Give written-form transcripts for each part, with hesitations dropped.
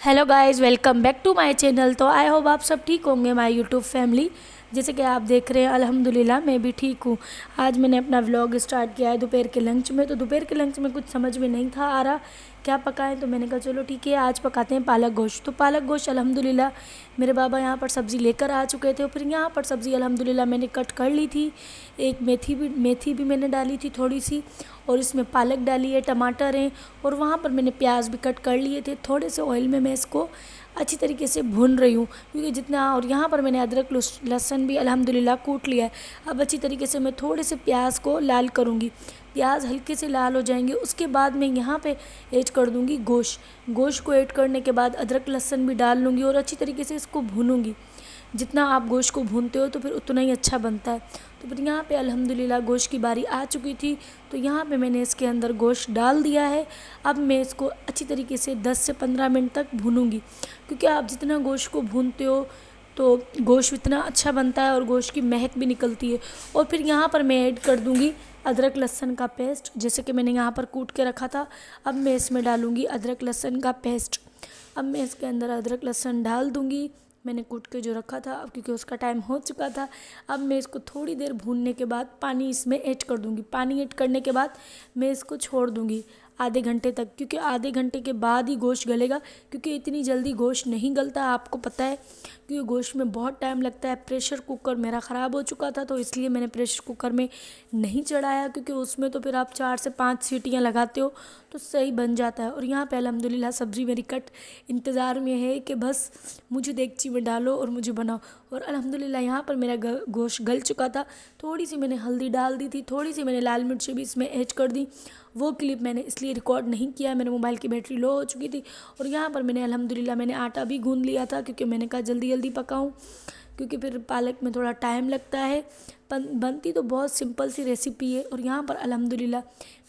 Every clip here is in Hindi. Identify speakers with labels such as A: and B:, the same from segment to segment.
A: Hello guys, welcome back to my channel. तो आई होप आप सब ठीक होंगे माय यूट्यूब फैमिली। जैसे कि आप देख रहे हैं, अल्हम्दुलिल्लाह मैं भी ठीक हूँ। आज मैंने अपना व्लॉग स्टार्ट किया है दोपहर के लंच में। तो दोपहर के लंच में कुछ समझ में नहीं था आ रहा क्या पकाएं, तो मैंने कहा चलो ठीक है आज पकाते हैं पालक गोश्त। तो पालक गोश्त अल्हम्दुलिल्लाह मेरे बाबा यहाँ पर सब्ज़ी लेकर आ चुके थे। फिर यहाँ पर सब्ज़ी अल्हम्दुलिल्लाह मैंने कट कर ली थी। एक मेथी भी मैंने डाली थी थोड़ी सी, और इसमें पालक डाली है, टमाटर हैं, और वहाँ पर मैंने प्याज भी कट कर लिए थे। थोड़े से ऑयल में मैं इसको अच्छी तरीके से भून रही हूँ, क्योंकि जितना, और यहाँ पर मैंने अदरक लहसुन भी अल्हम्दुलिल्लाह कूट लिया है। अब अच्छी तरीके से मैं थोड़े से प्याज को लाल करूँगी। प्याज हल्के से लाल हो जाएंगे, उसके बाद मैं यहाँ पे ऐड कर दूँगी गोश्त को ऐड करने के बाद अदरक लहसुन भी डाल लूँगी और अच्छी तरीके से इसको भूनूँगी। जितना आप गोश्त को भूनते हो तो फिर उतना ही अच्छा बनता है। तो फिर यहाँ पे अल्हम्दुलिल्लाह गोश्त की बारी आ चुकी थी, तो यहाँ पे मैंने इसके अंदर गोश्त डाल दिया है। अब मैं इसको अच्छी तरीके से 10 से 15 मिनट तक भूनूंगी, क्योंकि आप जितना गोश्त को भूनते हो तो गोश्त इतना अच्छा बनता है और गोश्त की महक भी निकलती है। और फिर यहाँ पर मैं ऐड कर दूँगी अदरक लहसुन का पेस्ट, जैसे कि मैंने यहाँ पर कूट के रखा था। अब मैं इसमें डालूँगी अदरक लहसुन का पेस्ट। अब मैं इसके अंदर अदरक लहसुन डाल दूँगी, मैंने कूट के जो रखा था, अब क्योंकि उसका टाइम हो चुका था। अब मैं इसको थोड़ी देर भूनने के बाद पानी इसमें ऐड कर दूँगी। पानी ऐड करने के बाद मैं इसको छोड़ दूँगी आधे घंटे तक, क्योंकि आधे घंटे के बाद ही गोश्त गलेगा, क्योंकि इतनी जल्दी गोश्त नहीं गलता, आपको पता है, क्योंकि गोश्त में बहुत टाइम लगता है। प्रेशर कुकर मेरा ख़राब हो चुका था, तो इसलिए मैंने प्रेशर कुकर में नहीं चढ़ाया, क्योंकि उसमें तो फिर आप 4 से 5 सीटियाँ लगाते हो तो सही बन जाता है। और यहाँ पे अल्हम्दुलिल्लाह सब्ज़ी मेरी कट इंतज़ार में है कि बस मुझे देगची में डालो और मुझे बनाओ। और अल्हम्दुलिल्लाह यहाँ पर मेरा गोश्त गल चुका था। थोड़ी सी मैंने हल्दी डाल दी थी, थोड़ी सी मैंने लाल मिर्ची भी इसमें ऐड कर दी। वो क्लिप मैंने इसलिए रिकॉर्ड नहीं किया, मेरे मोबाइल की बैटरी लो हो चुकी थी। और यहाँ पर मैंने अल्हम्दुलिल्लाह मैंने आटा भी गूँध लिया था, क्योंकि मैंने कहा जल्दी जल्दी पकाऊँ, क्योंकि फिर पालक में थोड़ा टाइम लगता है। बनती तो बहुत सिंपल सी रेसिपी है। और यहाँ पर अल्हम्दुलिल्लाह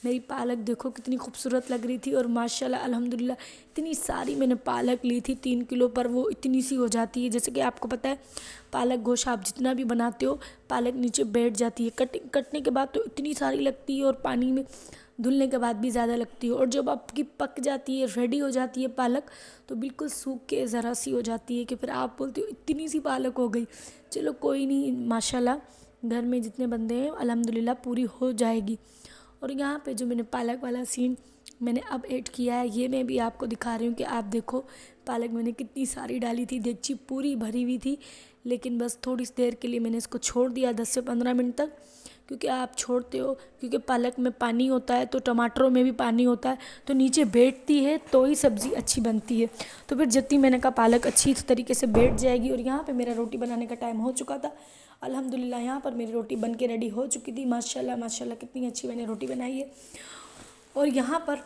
A: मेरी पालक देखो कितनी खूबसूरत लग रही थी, और माशाल्लाह अल्हम्दुलिल्लाह इतनी सारी मैंने पालक ली थी 3 किलो पर, वो इतनी सी हो जाती है। जैसे कि आपको पता है पालक गोश्त आप जितना भी बनाते हो पालक नीचे बैठ जाती है, कटने के बाद तो इतनी सारी लगती है, और पानी में धुलने के बाद भी ज़्यादा लगती है। और जब आपकी पक जाती है, रेडी हो जाती है पालक, तो बिल्कुल सूख के ज़रा सी हो जाती है कि फिर आप बोलते हो इतनी सी पालक हो गई। चलो कोई नहीं, माशाल्लाह घर में जितने बंदे हैं अल्हम्दुलिल्लाह पूरी हो जाएगी। और यहाँ पे जो मैंने पालक वाला सीन मैंने अब ऐड किया है, ये मैं भी आपको दिखा रही हूँ कि आप देखो पालक मैंने कितनी सारी डाली थी, देगची पूरी भरी हुई थी। लेकिन बस थोड़ी सी देर के लिए मैंने इसको छोड़ दिया 10 से 15 मिनट तक, क्योंकि आप छोड़ते हो, क्योंकि पालक में पानी होता है तो टमाटरों में भी पानी होता है, तो नीचे बैठती है तो ही सब्ज़ी अच्छी बनती है। तो फिर जितनी मैंने कहा पालक अच्छी तरीके से बैठ जाएगी। और यहाँ पे मेरा रोटी बनाने का टाइम हो चुका था। अल्हम्दुलिल्लाह यहाँ पर मेरी रोटी बन के रेडी हो चुकी थी। माशाल्लाह माशाल्लाह कितनी अच्छी मैंने रोटी बनाई है। और यहाँ पर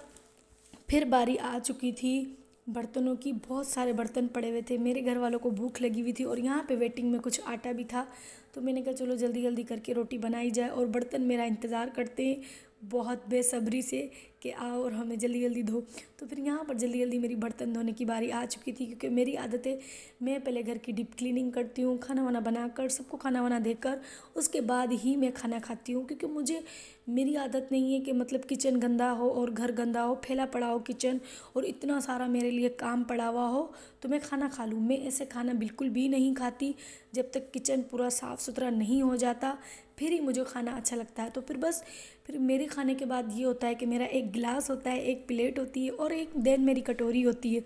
A: फिर बारी आ चुकी थी बर्तनों की। बहुत सारे बर्तन पड़े हुए थे, मेरे घर वालों को भूख लगी हुई थी, और यहाँ पे वेटिंग में कुछ आटा भी था। तो मैंने कहा चलो जल्दी जल्दी करके रोटी बनाई जाए। और बर्तन मेरा इंतज़ार करते हैं बहुत बेसब्री से कि आओ और हमें जल्दी जल्दी धो। तो फिर यहाँ पर जल्दी जल्दी मेरी बर्तन धोने की बारी आ चुकी थी, क्योंकि मेरी आदत है मैं पहले घर की डीप क्लीनिंग करती हूँ, खाना वाना बनाकर सबको खाना वाना देकर उसके बाद ही मैं खाना खाती हूँ। क्योंकि मुझे, मेरी आदत नहीं है कि मतलब किचन गंदा हो और घर गंदा हो, फैला पड़ा हो किचन, और इतना सारा मेरे लिए काम पड़ा हुआ हो तो मैं खाना खा लूँ। मैं ऐसे खाना बिल्कुल भी नहीं खाती जब तक किचन पूरा साफ़ सुथरा नहीं हो जाता, फिर ही मुझे खाना अच्छा लगता है। तो फिर बस फिर मेरे खाने के बाद ये होता है कि मेरा एक गिलास होता है, एक प्लेट होती है, और एक देन मेरी कटोरी होती है।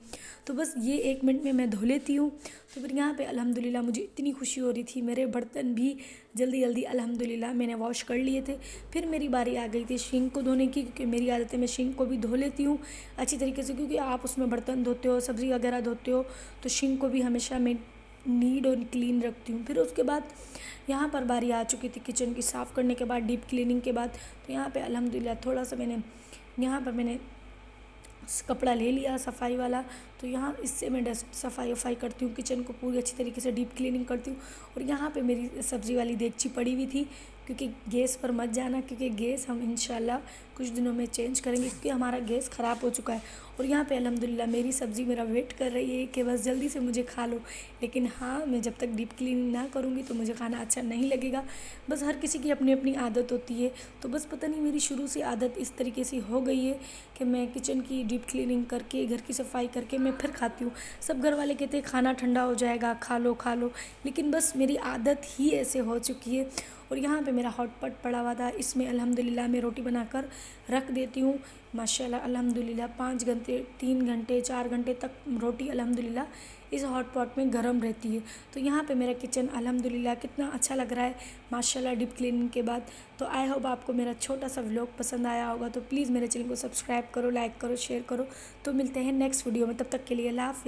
A: तो बस ये 1 मिनट में मैं धो लेती हूँ। तो फिर यहाँ पे अल्हम्दुलिल्लाह मुझे इतनी खुशी हो रही थी, मेरे बर्तन भी जल्दी जल्दी अल्हम्दुलिल्लाह मैंने वॉश कर लिए थे। फिर मेरी बारी आ गई थी सिंक को धोने की, क्योंकि मेरी आदत है मैं सिंक को भी धो लेती हूँ अच्छी तरीके से, क्योंकि आप उसमें बर्तन धोते हो, सब्ज़ी वगैरह धोते हो, तो सिंक को भी हमेशा मैं नीट और क्लीन रखती हूँ। फिर उसके बाद यहाँ पर बारी आ चुकी थी किचन की साफ़ करने के बाद, डीप क्लीनिंग के बाद। तो यहाँ पे अल्हम्दुलिल्लाह थोड़ा सा यहाँ पर मैंने कपड़ा ले लिया सफाई वाला। तो यहाँ इससे मैं डस्ट सफाई वफाई करती हूँ, किचन को पूरी अच्छी तरीके से डीप क्लीनिंग करती हूँ। और यहाँ पे मेरी सब्ज़ी वाली देगची पड़ी हुई थी, क्योंकि गैस पर मत जाना, क्योंकि गैस हम इंशाल्लाह कुछ दिनों में चेंज करेंगे, क्योंकि हमारा गैस ख़राब हो चुका है। और यहाँ पे अल्हम्दुलिल्लाह मेरी सब्ज़ी मेरा वेट कर रही है कि बस जल्दी से मुझे खा लो। लेकिन हाँ, मैं जब तक डीप क्लीनिंग ना करूँगी तो मुझे खाना अच्छा नहीं लगेगा। बस हर किसी की अपनी अपनी आदत होती है, तो बस पता नहीं मेरी शुरू से आदत इस तरीके से हो गई है कि मैं किचन की डीप क्लीनिंग करके, घर की सफाई करके मैं फिर खाती हूँ। सब घर वाले कहते हैं खाना ठंडा हो जाएगा, खा लो, लेकिन बस मेरी आदत ही ऐसे हो चुकी है। और यहाँ पे मेरा हॉटपॉट पड़ा हुआ था, इसमें अल्हम्दुलिल्लाह मैं रोटी बनाकर रख देती हूँ। माशाल्लाह अल्हम्दुलिल्लाह 5 घंटे, 3 घंटे, 4 घंटे तक रोटी अल्हम्दुलिल्लाह इस हॉटपॉट में गर्म रहती है। तो यहाँ पे मेरा किचन अल्हम्दुलिल्लाह कितना अच्छा लग रहा है माशाल्लाह डीप क्लीनिंग के बाद। तो आई होप आपको मेरा छोटा सा व्लॉग पसंद आया होगा। तो प्लीज़ मेरे चैनल को सब्सक्राइब करो, लाइक करो, शेयर करो। तो मिलते हैं नेक्स्ट वीडियो में, तब तक के लिए अल्लाह हाफ़िज़।